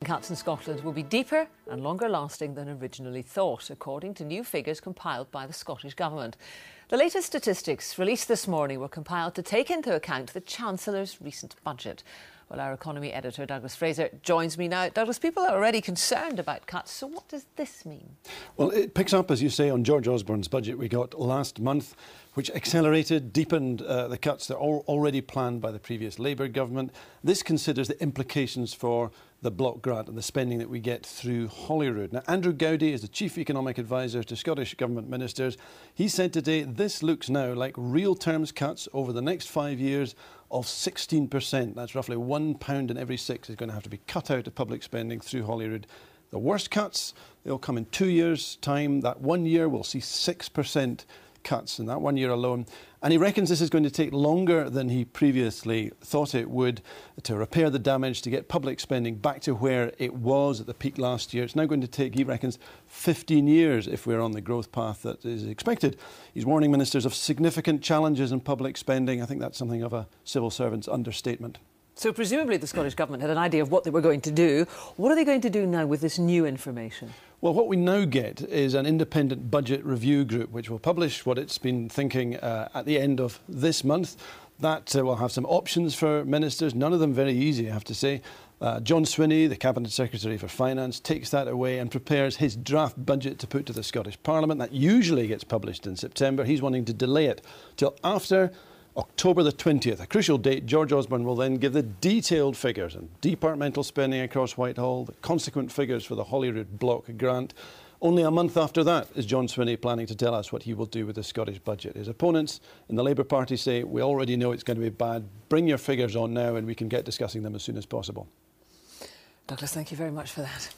Cuts in Scotland will be deeper and longer lasting than originally thought, according to new figures compiled by the Scottish Government. The latest statistics released this morning were compiled to take into account the Chancellor's recent budget. Well, our economy editor, Douglas Fraser, joins me now. Douglas, people are already concerned about cuts, so what does this mean? Well, it picks up, as you say, on George Osborne's budget we got last month, which accelerated, deepened the cuts that are already planned by the previous Labour government. This considers the implications for the block grant and the spending that we get through Holyrood. Now, Andrew Gowdy is the Chief Economic Advisor to Scottish Government Ministers. He said today this looks now like real terms cuts over the next 5 years of 16%. That's roughly £1 in every 6 is going to have to be cut out of public spending through Holyrood. The worst cuts, they'll come in 2 years' time. That 1 year will see 6% cuts in that 1 year alone. And he reckons this is going to take longer than he previously thought it would to repair the damage, to get public spending back to where it was at the peak last year. It's now going to take, he reckons, 15 years if we're on the growth path that is expected. He's warning ministers of significant challenges in public spending. I think that's something of a civil servant's understatement. So presumably the Scottish Government had an idea of what they were going to do. What are they going to do now with this new information? Well, what we now get is an independent budget review group which will publish what it's been thinking at the end of this month. That will have some options for ministers, none of them very easy, I have to say. John Swinney, the Cabinet Secretary for Finance, takes that away and prepares his draft budget to put to the Scottish Parliament. That usually gets published in September. He's wanting to delay it till after October the 20th, a crucial date. George Osborne will then give the detailed figures on departmental spending across Whitehall, the consequent figures for the Holyrood block grant. Only a month after that is John Swinney planning to tell us what he will do with the Scottish budget. His opponents in the Labour Party say, we already know it's going to be bad. Bring your figures on now and we can get discussing them as soon as possible. Douglas, thank you very much for that.